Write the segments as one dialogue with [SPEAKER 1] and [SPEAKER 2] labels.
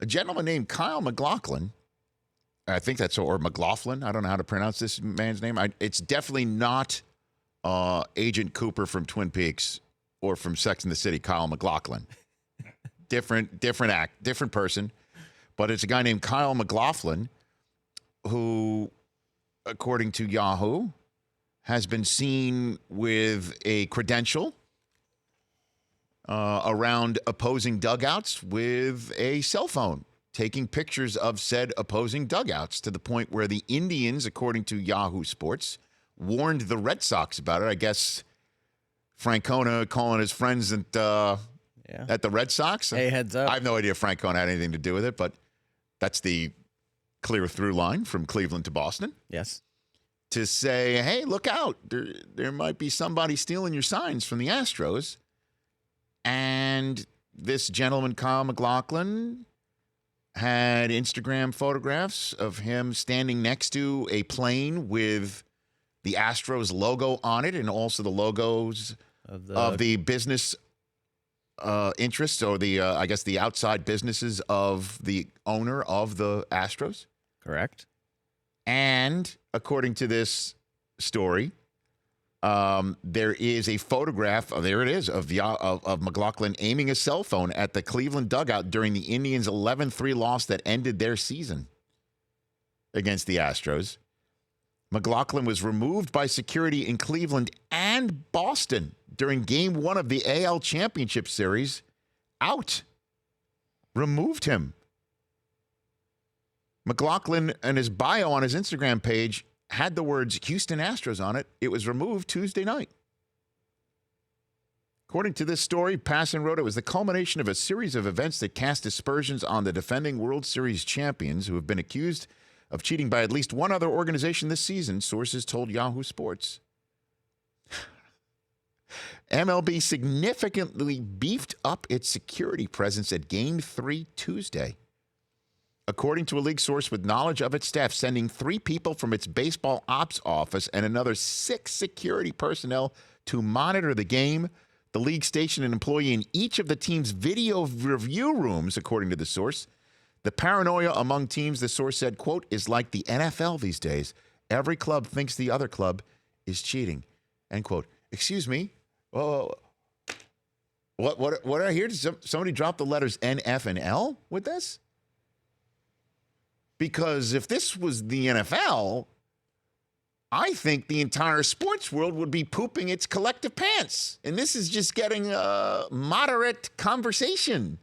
[SPEAKER 1] A gentleman named Kyle McLaughlin, I think that's, or McLaughlin, I don't know how to pronounce this man's name. It's definitely not Agent Cooper from Twin Peaks or from Sex and the City, Kyle McLaughlin. different person. But it's a guy named Kyle McLaughlin who, according to Yahoo, has been seen with a credential around opposing dugouts with a cell phone, taking pictures of said opposing dugouts to the point where the Indians, according to Yahoo Sports, warned the Red Sox about it. I guess Francona calling his friends at the Red Sox.
[SPEAKER 2] Hey, heads up.
[SPEAKER 1] I have no idea if Francona had anything to do with it, but that's the clear through line from Cleveland to Boston.
[SPEAKER 2] Yes.
[SPEAKER 1] To say, hey, look out. There might be somebody stealing your signs from the Astros. And this gentleman, Kyle McLaughlin, had Instagram photographs of him standing next to a plane with the Astros logo on it and also the logos of the business interests or the, I guess, the outside businesses of the owner of the Astros.
[SPEAKER 2] Correct.
[SPEAKER 1] And according to this story, there is a photograph, there it is, of McLaughlin aiming a cell phone at the Cleveland dugout during the Indians' 11-3 loss that ended their season against the Astros. McLaughlin was removed by security in Cleveland and Boston during Game 1 of the AL Championship Series. Removed him. McLaughlin and his bio on his Instagram page had the words Houston Astros on it. It was removed Tuesday night. According to this story, Passan wrote it was the culmination of a series of events that cast aspersions on the defending World Series champions who have been accused of cheating by at least one other organization this season, sources told Yahoo Sports. MLB significantly beefed up its security presence at Game 3 Tuesday. According to a league source with knowledge of its staff, sending 3 people from its baseball ops office and another 6 security personnel to monitor the game. The league stationed an employee in each of the team's video review rooms, according to the source. The paranoia among teams, the source said, quote, is like the NFL these days. Every club thinks the other club is cheating, end quote. Excuse me. Oh, what did I hear? Did somebody drop the letters N, F, and L with this? Because if this was the NFL, I think the entire sports world would be pooping its collective pants. And this is just getting a moderate conversation.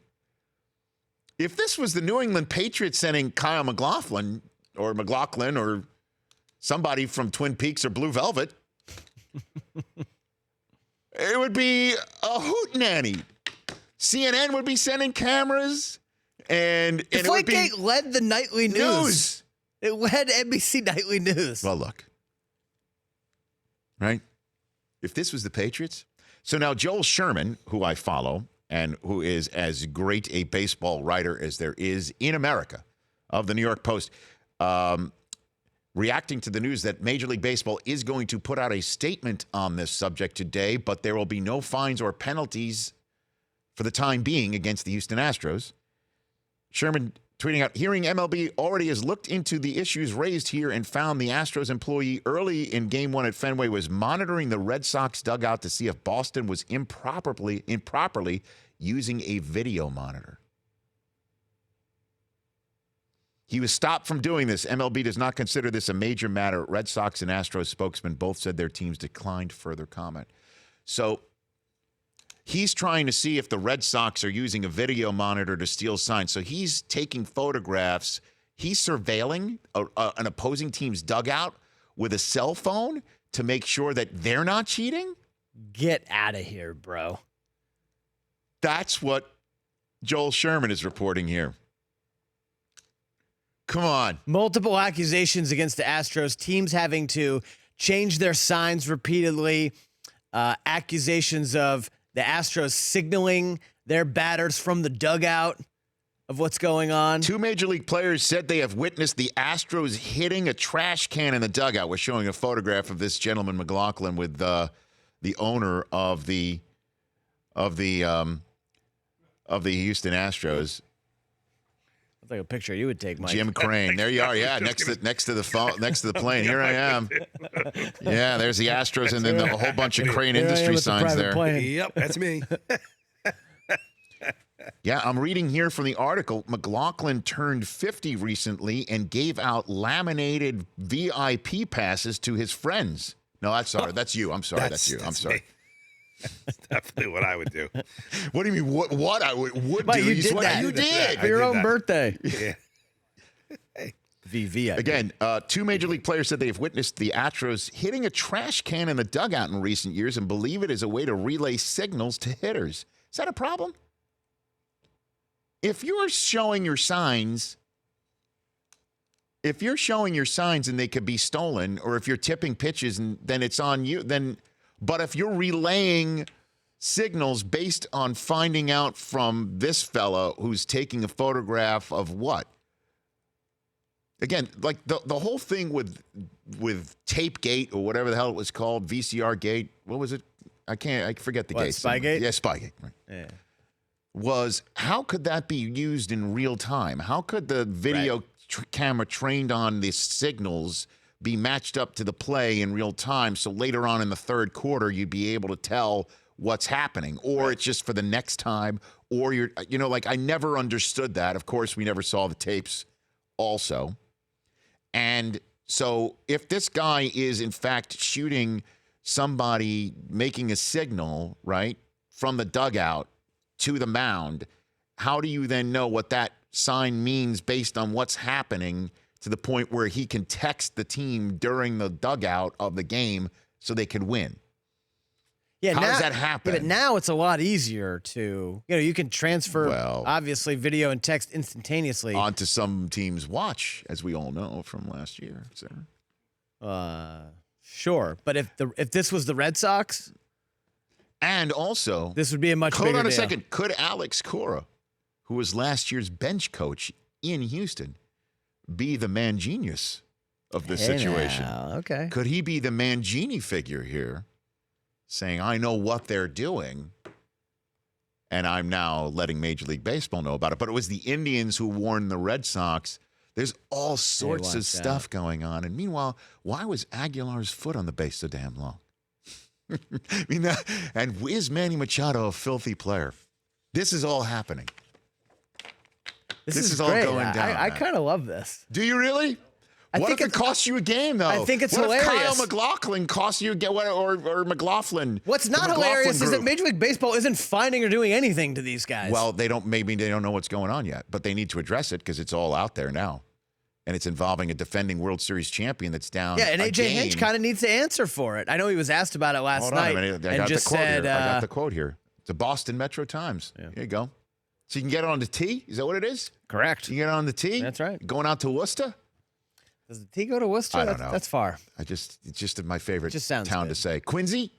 [SPEAKER 1] If this was the New England Patriots sending Kyle McLaughlin or somebody from Twin Peaks or Blue Velvet, it would be a hootenanny. CNN would be sending cameras. And
[SPEAKER 2] Deflategate led the nightly news. It led NBC Nightly News.
[SPEAKER 1] Well, look. Right? If this was the Patriots. So now Joel Sherman, who I follow, and who is as great a baseball writer as there is in America, of the New York Post, reacting to the news that Major League Baseball is going to put out a statement on this subject today, but there will be no fines or penalties for the time being against the Houston Astros. Sherman tweeting out, hearing MLB already has looked into the issues raised here and found the Astros employee early in Game 1 at Fenway was monitoring the Red Sox dugout to see if Boston was improperly using a video monitor. He was stopped from doing this. MLB does not consider this a major matter. Red Sox and Astros spokesmen both said their teams declined further comment. So he's trying to see if the Red Sox are using a video monitor to steal signs. So he's taking photographs. He's surveilling an opposing team's dugout with a cell phone to make sure that they're not cheating?
[SPEAKER 2] Get out of here, bro.
[SPEAKER 1] That's what Joel Sherman is reporting here. Come on.
[SPEAKER 2] Multiple accusations against the Astros, teams having to change their signs repeatedly, accusations of the Astros signaling their batters from the dugout of what's going on.
[SPEAKER 1] 2 Major League players said they have witnessed the Astros hitting a trash can in the dugout. We're showing a photograph of this gentleman, McLaughlin, with the owner of the Houston Astros.
[SPEAKER 2] It's like a picture you would take, Mike.
[SPEAKER 1] Jim Crane. There you are. Yeah, next to the phone, next to the plane. Here I am. Yeah, there's the Astros and then a whole bunch of Crane Industry signs there.
[SPEAKER 3] Yep, that's me.
[SPEAKER 1] Yeah, I'm reading here from the article. McLaughlin turned 50 recently and gave out laminated VIP passes to his friends. No, that's sorry. That's you. I'm sorry. That's you. I'm sorry.
[SPEAKER 3] Me. That's definitely what I would do.
[SPEAKER 1] What do you mean? What I would
[SPEAKER 2] Mike,
[SPEAKER 1] do?
[SPEAKER 2] you did that.
[SPEAKER 1] You did.
[SPEAKER 2] For your own
[SPEAKER 3] that.
[SPEAKER 2] birthday.
[SPEAKER 3] Yeah.
[SPEAKER 2] VV.
[SPEAKER 1] Again, two Major League players said they have witnessed the Astros hitting a trash can in the dugout in recent years and believe it is a way to relay signals to hitters. Is that a problem? If you're showing your signs, and they could be stolen, or if you're tipping pitches and then it's on you, but if you're relaying signals based on finding out from this fella who's taking a photograph of what? Again, like the whole thing with Tape Gate or whatever the hell it was called, VCR Gate. What was it? I forget the gate.
[SPEAKER 2] Spygate?
[SPEAKER 1] Yeah, Spygate. Right.
[SPEAKER 2] Yeah.
[SPEAKER 1] Was how could that be used in real time? How could the video camera trained on the signals be matched up to the play in real time so later on in the third quarter you'd be able to tell what's happening, or it's just for the next time, or I never understood that. Of course, we never saw the tapes also. And so if this guy is in fact shooting somebody making a signal, right, from the dugout to the mound, how do you then know what that sign means based on what's happening to the point where he can text the team during the dugout of the game so they can win?
[SPEAKER 2] Yeah,
[SPEAKER 1] how does that happen?
[SPEAKER 2] But now it's a lot easier to, you can transfer, obviously, video and text instantaneously.
[SPEAKER 1] Onto some team's watch, as we all know from last year, Sarah.
[SPEAKER 2] Sure. But if this was the Red Sox,
[SPEAKER 1] and also,
[SPEAKER 2] this would be a much bigger deal.
[SPEAKER 1] Hold on a second. Could Alex Cora, who was last year's bench coach in Houston, be the man genius of this situation?
[SPEAKER 2] Now. Okay.
[SPEAKER 1] Could he be the Mangini figure here, saying, I know what they're doing, and I'm now letting Major League Baseball know about it? But it was the Indians who warned the Red Sox. There's all sorts of stuff going on. And meanwhile, why was Aguilar's foot on the base so damn long? I mean, and is Manny Machado a filthy player? This is all happening.
[SPEAKER 2] This
[SPEAKER 1] is
[SPEAKER 2] great.
[SPEAKER 1] all going down.
[SPEAKER 2] I kind of love this.
[SPEAKER 1] Do you really? What if it costs you a game, though?
[SPEAKER 2] I think it's hilarious.
[SPEAKER 1] What if Kyle McLaughlin costs you a game, or McLaughlin?
[SPEAKER 2] What's not hilarious is that Major League Baseball isn't finding or doing anything to these guys.
[SPEAKER 1] Well, maybe they don't know what's going on yet, but they need to address it because it's all out there now. And it's involving a defending World Series champion that's down.
[SPEAKER 2] Yeah, and AJ Hinch kind of needs to answer for it. I know he was asked about it last night.
[SPEAKER 1] I got the quote here. It's the Boston Metro Times. Yeah. Here you go. So you can get it on the T? Is that what it is?
[SPEAKER 2] Correct.
[SPEAKER 1] You can get it on the T?
[SPEAKER 2] That's right.
[SPEAKER 1] Going out to Worcester?
[SPEAKER 2] Does the T go to Worcester?
[SPEAKER 1] I don't know.
[SPEAKER 2] That's far.
[SPEAKER 1] It's just my favorite
[SPEAKER 2] town
[SPEAKER 1] to say. Quincy?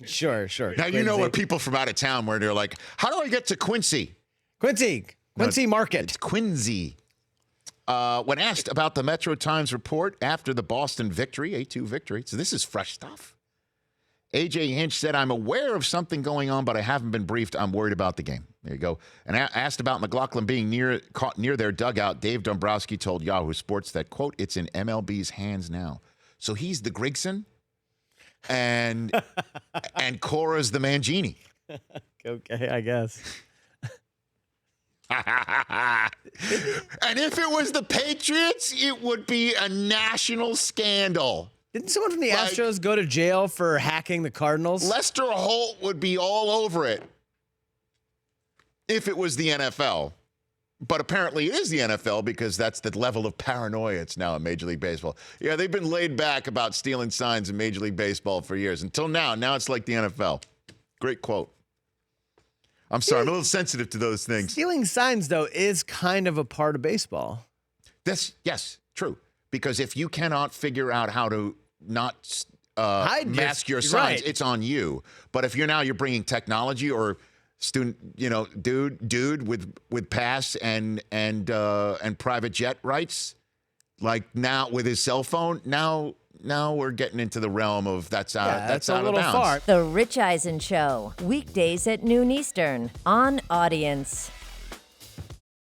[SPEAKER 2] Sure.
[SPEAKER 1] Now, you know what people from out of town where they're like, how do I get to Quincy?
[SPEAKER 2] Quincy Market.
[SPEAKER 1] It's Quincy. When asked about the Metro Times report after the Boston victory, 8-2 victory, so this is fresh stuff. A.J. Hinch said, I'm aware of something going on, but I haven't been briefed. I'm worried about the game. There you go. And asked about McLaughlin being caught near their dugout, Dave Dombrowski told Yahoo Sports that, quote, it's in MLB's hands now. So he's the Grigson, and Cora's the Mangini.
[SPEAKER 2] Okay, I guess.
[SPEAKER 1] And if it was the Patriots, it would be a national scandal.
[SPEAKER 2] Didn't someone from the Astros go to jail for hacking the Cardinals?
[SPEAKER 1] Lester Holt would be all over it if it was the NFL. But apparently it is the NFL because that's the level of paranoia it's now in Major League Baseball. Yeah, they've been laid back about stealing signs in Major League Baseball for years. Until now. Now it's like the NFL. Great quote. I'm sorry, I'm a little sensitive to those things.
[SPEAKER 2] Stealing signs, though, is kind of a part of baseball.
[SPEAKER 1] Yes, true. Because if you cannot figure out how to not mask your signs, it's on you. But if you're bringing technology or student, dude with pass and private jet rights, like now with his cell phone, now we're getting into the realm of that's out of bounds.
[SPEAKER 4] The Rich Eisen Show, weekdays at noon Eastern on Audience.